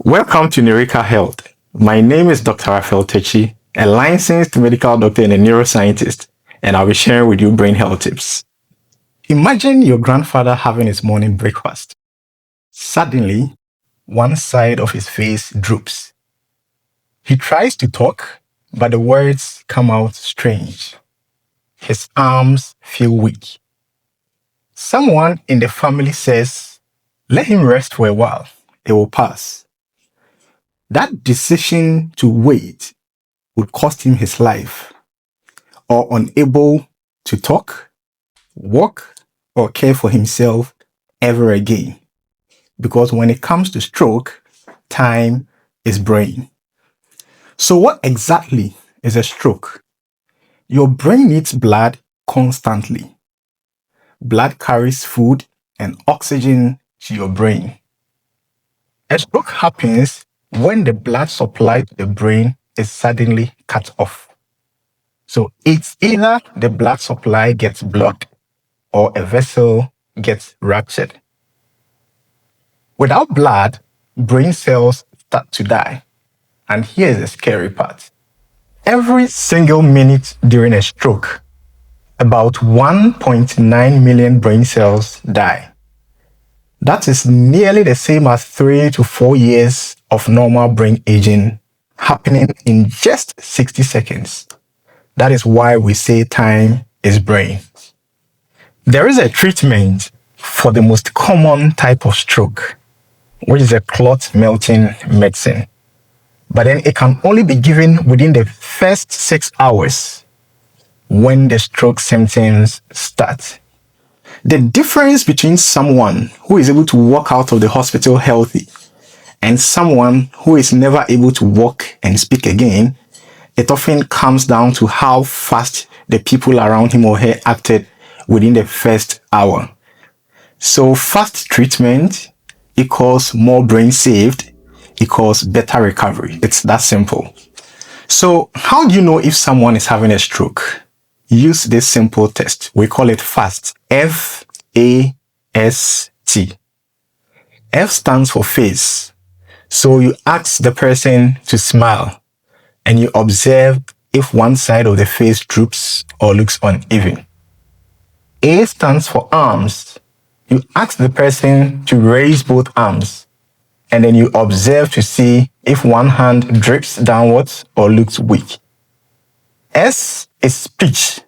Welcome to Nerica Health. My name is Dr. Raphael Techi, a licensed medical doctor and a neuroscientist, and I'll be sharing with you brain health tips. Imagine your grandfather having his morning breakfast. Suddenly, one side of his face droops. He tries to talk, but the words come out strange. His arms feel weak. Someone in the family says, "Let him rest for a while, it will pass." That decision to wait would cost him his life, or unable to talk, walk, or care for himself ever again. Because when it comes to stroke, time is brain. So what exactly is a stroke? Your brain needs blood constantly. Blood carries food and oxygen to your brain. A stroke happens when the blood supply to the brain is suddenly cut off. So it's either the blood supply gets blocked or a vessel gets ruptured. Without blood, brain cells start to die. And here's the scary part. Every single minute during a stroke, about 1.9 million brain cells die. That is nearly the same as 3 to 4 years of normal brain aging happening in just 60 seconds. That is why we say time is brain. There is a treatment for the most common type of stroke, which is a clot melting medicine. But then it can only be given within the first 6 hours when the stroke symptoms start. The difference between someone who is able to walk out of the hospital healthy and someone who is never able to walk and speak again, it often comes down to how fast the people around him or her acted within the first hour. So fast treatment equals more brain saved equals better recovery. It's that simple. So how do you know if someone is having a stroke? Use this simple test. We call it FAST. F-A-S-T. F stands for face. So you ask the person to smile and you observe if one side of the face droops or looks uneven. A stands for arms. You ask the person to raise both arms and then you observe to see if one hand drips downwards or looks weak. S is speech.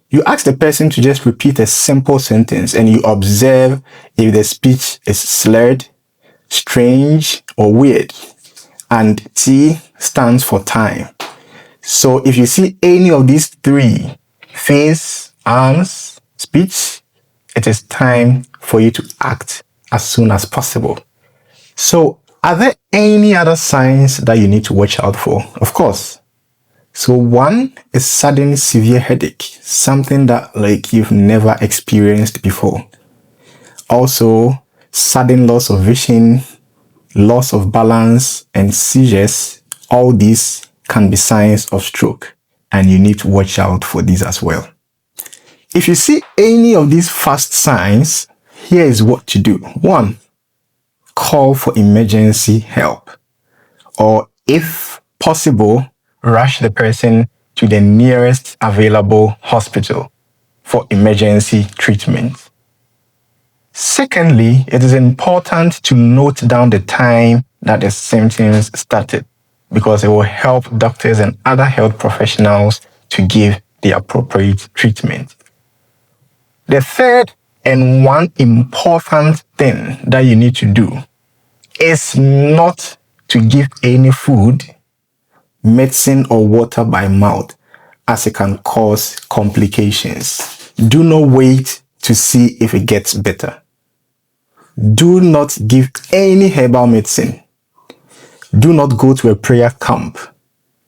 You ask the person to just repeat a simple sentence and you observe if the speech is slurred, strange, or weird. And T stands for time. So if you see any of these three, face, arms, speech, it is time for you to act as soon as possible. So are there any other signs that you need to watch out for? Of course. So one is sudden severe headache, something that you've never experienced before. Also, sudden loss of vision, loss of balance, and seizures. All these can be signs of stroke, and you need to watch out for these as well. If you see any of these fast signs, here is what to do. 1. Call for emergency help, or if possible, rush the person to the nearest available hospital for emergency treatment. Secondly, it is important to note down the time that the symptoms started because it will help doctors and other health professionals to give the appropriate treatment. The third and one important thing that you need to do is not to give any food, medicine, or water by mouth, as it can cause complications. Do not wait to see if it gets better. Do not give any herbal medicine. Do not go to a prayer camp.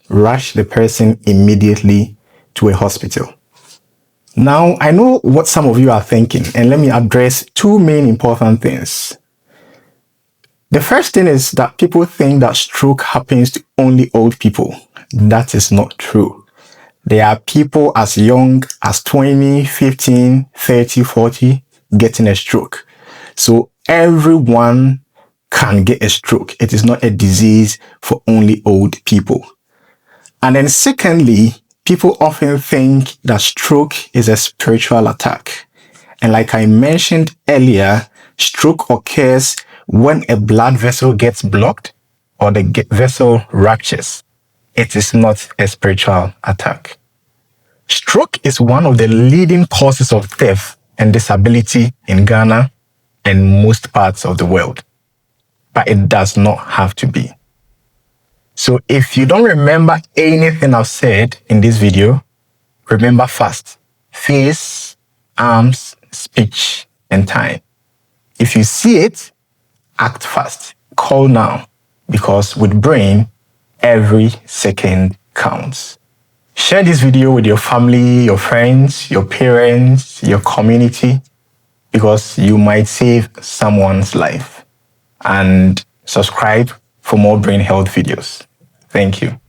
Rush the person immediately to a hospital. Now, I know what some of you are thinking, and let me address two main important things. The first thing is that people think that stroke happens to only old people. That is not true. There are people as young as 20, 15, 30, 40 getting a stroke. So everyone can get a stroke. It is not a disease for only old people. And then secondly, people often think that stroke is a spiritual attack. And like I mentioned earlier, stroke occurs when a blood vessel gets blocked or the vessel ruptures. It is not a spiritual attack. Stroke is one of the leading causes of death and disability in Ghana and most parts of the world. But it does not have to be. So if you don't remember anything I've said in this video, remember fast: face, arms, speech, and time. If you see it, act fast. Call now, because with brain, every second counts. Share this video with your family, your friends, your parents, your community, because you might save someone's life. And subscribe for more brain health videos. Thank you.